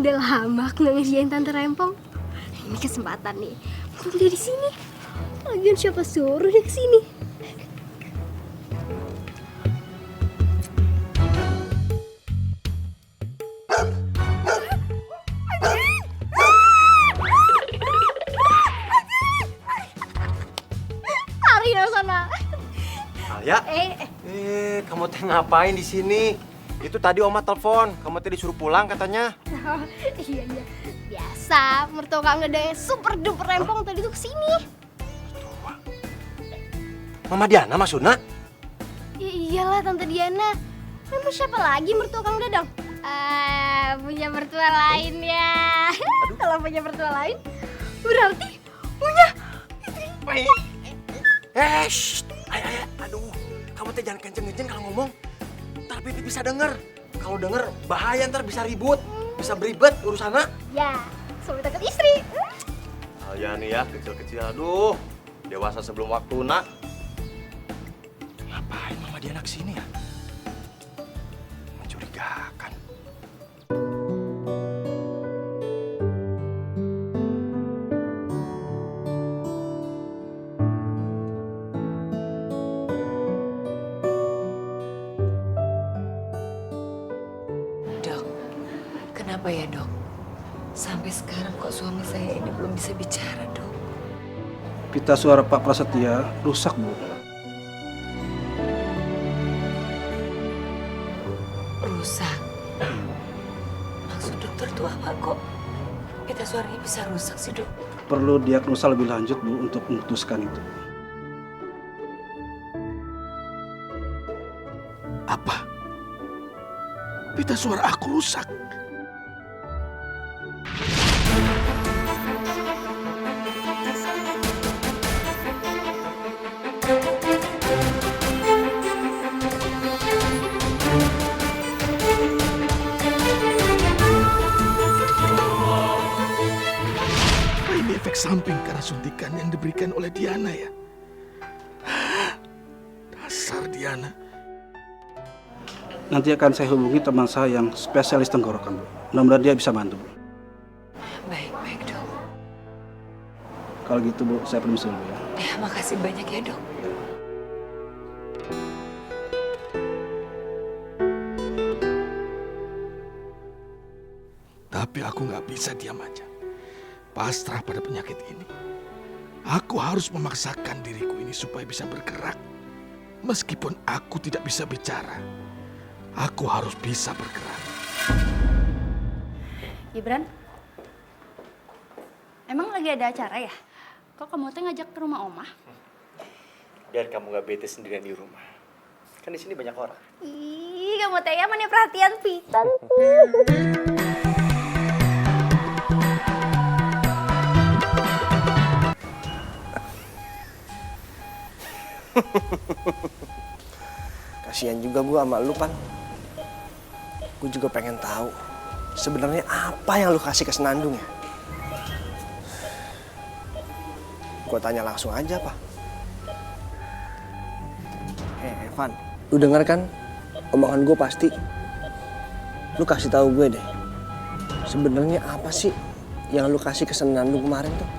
Udah lama aku nggak ngerjain Tante Rempong. Ini kesempatan nih. Mumpung dia di sini. Lagian siapa suruh dia kesini? Lari dari sana. Alia, kamu teh ngapain di sini? Itu tadi Oma telepon, kamu teh disuruh pulang katanya. Oh, iya. Biasa, mertua Kang Dedeng super duper rempong tadi tuh kesini. Mama Diana maksudnya? Iyalah Tante Diana. Emang siapa lagi mertua Kang Dedeng? Punya mertua lain ya. Kalau punya mertua lain, berarti punya istri. Shh, aduh, kamu teh jangan kenceng-kenceng kalau ngomong. Ntar Pipi bisa denger. Kalau denger bahaya, ntar bisa ribut, bisa beribet urusannya. Ya, suami dekat istri. Alia nih ya, kecil-kecil, aduh, dewasa sebelum waktu nak. Ngapain Mama Diana kesini ya? Mencurigakan. Dok, kenapa ya dok? Sampai sekarang kok suami saya ini belum bisa bicara, dok? Pita suara Pak Prasetya rusak, Bu. Rusak? Maksud dokter itu apa kok? Pita suaranya bisa rusak sih, dok? Perlu diagnosa lebih lanjut, Bu, untuk memutuskan itu. Apa? Pita suara aku rusak. Apa ini efek samping karena suntikan yang diberikan oleh Diana ya? Dasar Diana. Nanti akan saya hubungi teman saya yang spesialis tenggorokan, Bu. Mudah-mudahan dia bisa bantu, Bu. Baik, dok. Kalau gitu, Bu, saya permisi dulu ya. Ya, makasih banyak ya, dok. Tapi aku nggak bisa diam aja. Pasrah pada penyakit ini. Aku harus memaksakan diriku ini supaya bisa bergerak. Meskipun aku tidak bisa bicara, aku harus bisa bergerak. Gibran, emang lagi ada acara ya? Kok kamu teh ngajak ke rumah Oma? Biar kamu gak bete sendirian di rumah. Kan di sini banyak orang. Ih, kamu teh ya mana perhatian pisan. Kasihan juga gue sama lu, Pan. Gue juga pengen tahu sebenarnya apa yang lu kasih ke Senandung ya. Gue tanya langsung aja, Pak. Evan, lu denger kan omongan gue pasti. Lu kasih tahu gue deh. Sebenarnya apa sih yang lu kasih ke Senandung kemarin tuh?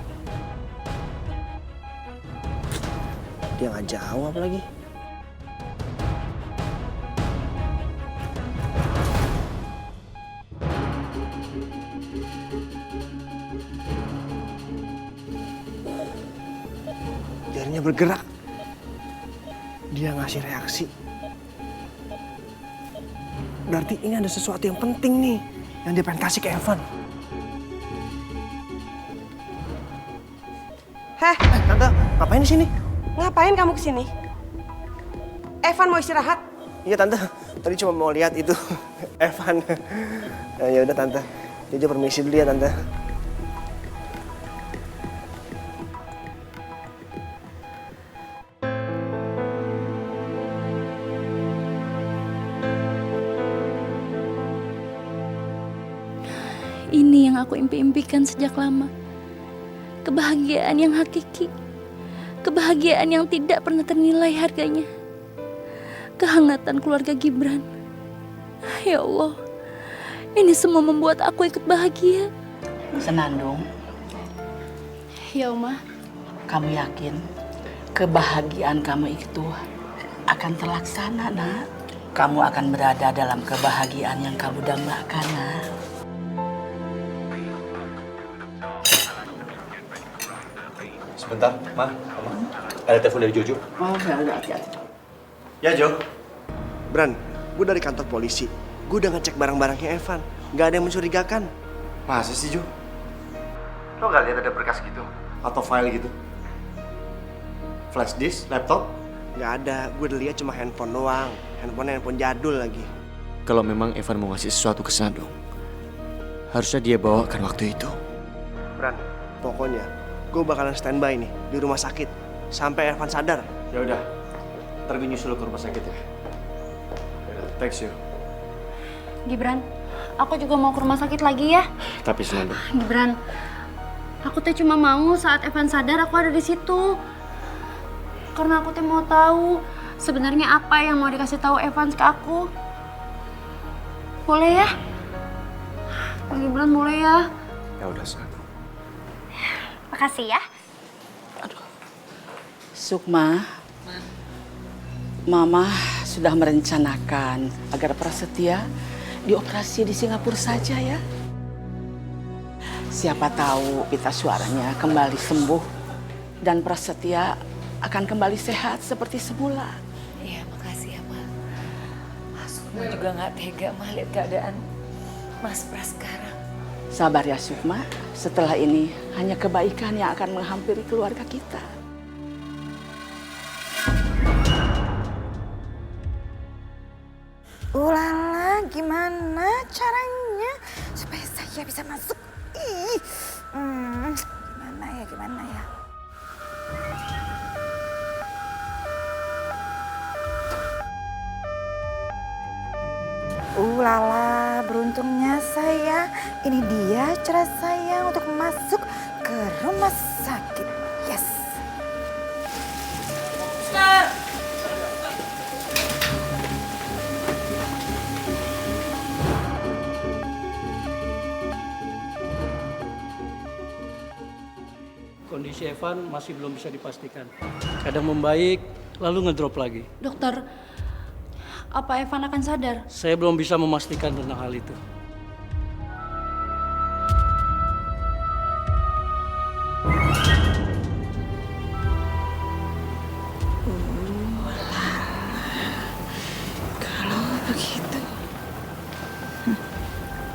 Dia nggak jawab lagi. Jarinya bergerak. Dia ngasih reaksi. Berarti ini ada sesuatu yang penting nih yang dia pengen kasih ke Evan. Heh, Tante, ngapain di sini? ngapain kamu kesini? Evan mau istirahat. Iya Tante, tadi cuma mau lihat itu Evan. Ya udah Tante, Jojo permisi dulu ya Tante. Ini yang aku impi-impikan sejak lama. Kebahagiaan yang hakiki. Kebahagiaan yang tidak pernah ternilai harganya. Kehangatan keluarga Gibran. Ya Allah, Ini semua membuat aku ikut bahagia. Senandung, Ya, Oma. kamu yakin kebahagiaan kamu itu akan terlaksana, nak? Kamu akan berada dalam kebahagiaan yang kamu dambakan, nak. Sebentar, Ma, Oma. Ada telepon dari Jojo. Oh, ya udah, hati-hati. Ya, Jo. Bran, gue dari kantor polisi. Gue udah ngecek barang-barangnya Evan. Gak ada yang mencurigakan. Masa sih, Jo? Lo gak lihat ada berkas gitu? Atau file gitu? Flash disk, laptop? Gak ada, gue udah lihat cuma handphone doang. Handphone jadul lagi. Kalau memang Evan mau ngasih sesuatu ke Senandung, harusnya dia bawakan waktu itu. Bran, pokoknya gue bakalan standby nih di rumah sakit sampai Evan sadar. Ya udah, ntar gue nyusul ke rumah sakit ya. Yaudah, thanks you. Gibran, aku juga mau ke rumah sakit lagi ya. Tapi Senandung, Gibran, aku teh cuma mau saat Evan sadar aku ada di situ. Karena aku teh mau tahu sebenarnya apa yang mau dikasih tahu Evan ke aku. Boleh ya? Gibran, boleh ya? ya udah Senandung. Makasih ya. Sukma, Mama sudah merencanakan agar Prasetya dioperasi di Singapura saja ya. Siapa tahu pita suaranya kembali sembuh dan Prasetya akan kembali sehat seperti semula. Iya, makasih ya, Ma. Sukma juga nggak tega, Ma, lihat keadaan Mas Pras sekarang. Sabar ya Sukma, setelah ini hanya kebaikan yang akan menghampiri keluarga kita. Ulala, gimana caranya supaya saya bisa masuk? Ih, gimana ya? Ulala, beruntungnya saya. Ini dia cara saya untuk masuk ke rumah sakit. Yes. Kondisi Evan masih belum bisa dipastikan. Kadang membaik, lalu ngedrop lagi. Dokter, apa Evan akan sadar? Saya belum bisa memastikan tentang hal itu. Kalau begitu,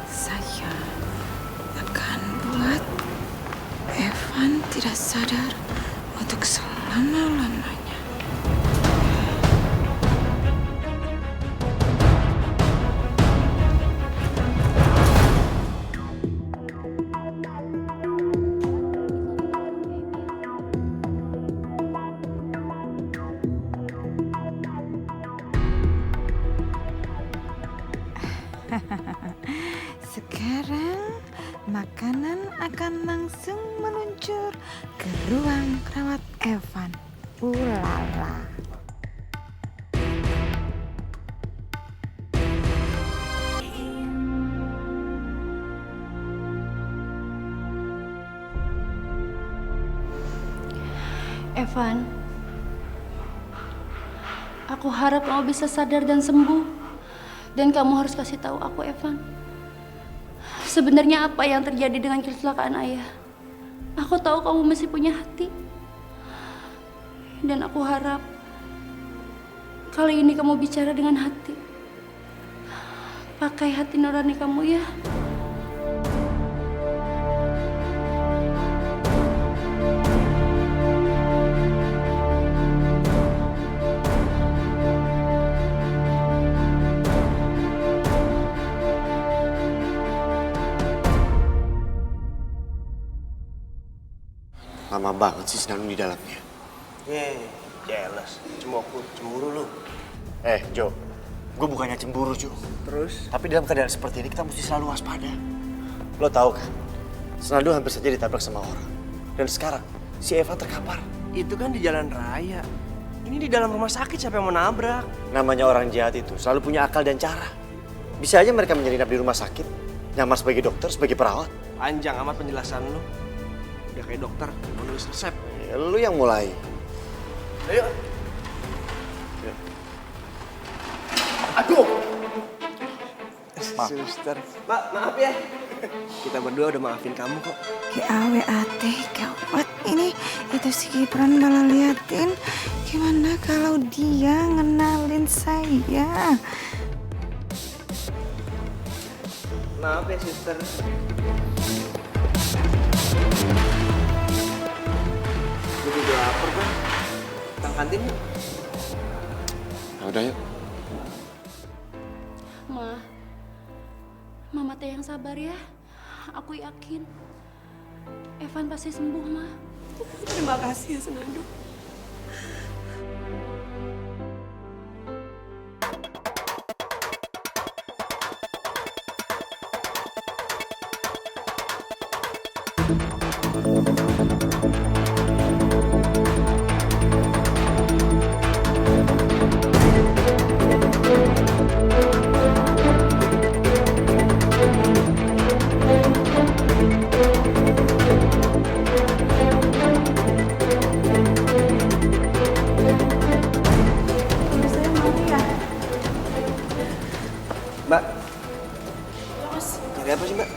saya akan buat Evan tidak sadar untuk selama-lamanya. Sekarang makanan akan langsung meluncur ke ruang rawat Evan. Ulala. Evan, aku harap kamu bisa sadar dan sembuh. Dan kamu harus kasih tahu aku, Evan. Sebenarnya apa yang terjadi dengan kecelakaan ayah? Aku tahu kamu masih punya hati. Dan aku harap kali ini kamu bicara dengan hati. Pakai hati nurani kamu ya. Lama banget sih Senandung di dalamnya. Jealous. Cemburu lu. Jo, gue bukannya cemburu, Jo. Terus? Tapi dalam keadaan seperti ini kita mesti selalu waspada. Lo tahu kan, Senandung hampir saja ditabrak sama orang. Dan sekarang, si Eva terkapar. Itu kan di jalan raya. Ini di dalam rumah sakit, siapa yang mau nabrak? Namanya orang jahat itu selalu punya akal dan cara. Bisa aja mereka menyelinap di rumah sakit Nyamar sebagai dokter, sebagai perawat. Panjang amat penjelasan lu. Udah kayak dokter, mau nulis resep. Ya, lu yang mulai. Ayo. Ya. Aduh. Suster. Mbak, maaf ya. Kita berdua udah maafin kamu kok. GAWAT, gawat ini. Itu si Gibran malah liatin. Gimana kalau dia ngenalin saya? Maaf ya, suster. Gue juga lapar, Bang. Kita kantin yuk. Ya udah yuk. Ma, Mama teh yang sabar ya. Aku yakin Evan pasti sembuh, Ma. Terima kasih ya, Senandung. Mbak, Mas, cari apa sih, Mbak?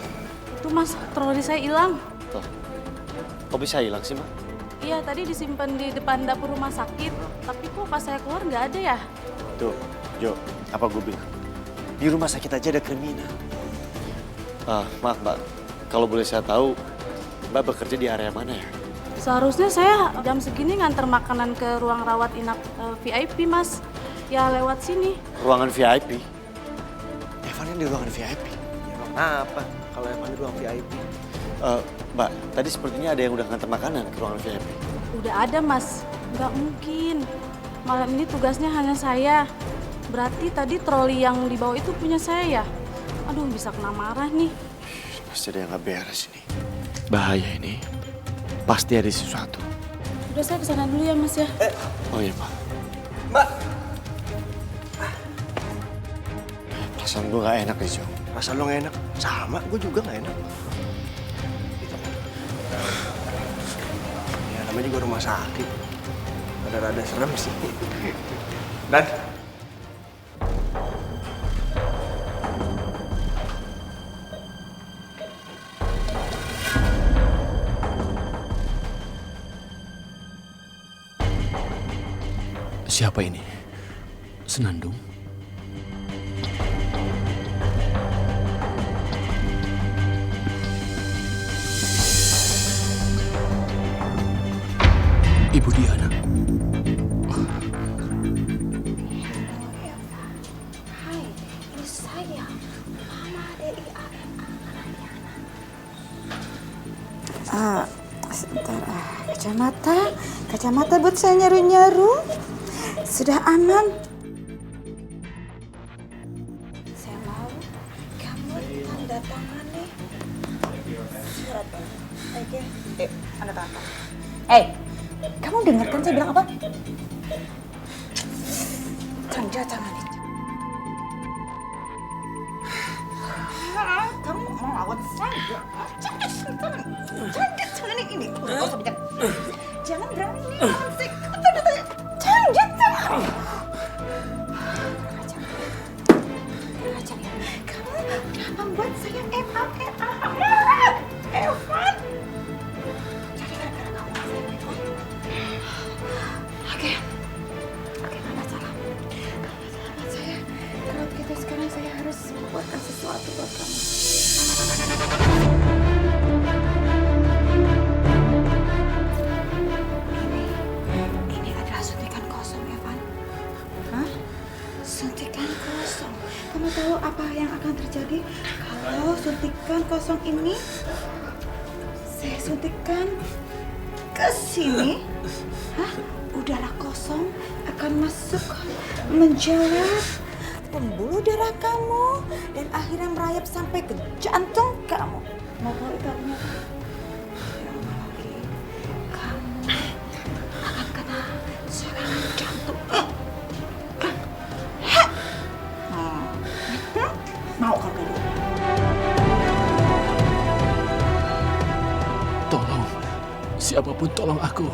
itu Mas, troli saya hilang. Tuh. Kok bisa hilang sih, Mbak? Iya, tadi disimpan di depan dapur rumah sakit. Tapi kok pas saya keluar nggak ada ya? Tuh, Jo, apa gue bilang? Di rumah sakit aja ada kriminal. Maaf, Mbak. Kalau boleh saya tahu, Mbak bekerja di area mana ya? Seharusnya saya jam segini nganter makanan ke ruang rawat inap VIP, Mas. Ya lewat sini. Ruangan VIP? Evan yang di ruangan VIP? Ya, Bang, apa kalau emang di ruang VIP? Mbak, tadi sepertinya ada yang udah nganter makanan ke ruangan VIP. Udah ada, Mas. Nggak mungkin. Malam ini tugasnya hanya saya. Berarti tadi troli yang dibawa itu punya saya ya? Aduh, bisa kena marah nih. Pasti ada yang nggak beres ini. Bahaya ini. Pasti ada sesuatu. Udah, saya kesana dulu ya, Mas ya. Oh iya, Pak. Mbak. Perasaan gue nggak enak nih, Jo. Perasaan lo nggak enak? Sama, gue juga nggak enak. Ya namanya juga rumah sakit. Rada-rada serem sih. Dan siapa ini? Senandung? Ibu Diana. Hai, ini saya, Mama dari sebentar. Kacamata buat saya nyaru-nyaru. Sudah aman. Saya mau kamu tanda tangani surat. Oke, tanda tangan. Kamu dengar kan saya bilang apa? Tanda tangan itu. Kamu mau lawan saya? Tanda tangan ini. Jangan berani lawan saya. Tanda tangan. Tanda tangan. Ajar ya. Kamu membuat saya Evan. Oke, nggak masalah. Saya, kalau begitu sekarang saya harus membuatkan sesuatu buat kamu. Ini adalah suntikan kosong, Evan. Hah? Suntikan kosong. Kamu tahu apa yang akan terjadi kalau suntikan kosong ini saya suntikan ke sini? Hah? Udara kosong akan masuk menjawab pembuluh darah kamu dan akhirnya merayap sampai ke jantung kamu. Mau tahu itu artinya apa? Kamu akan kena serangan jantung. Mau kan, Kak? Siapapun tolong aku.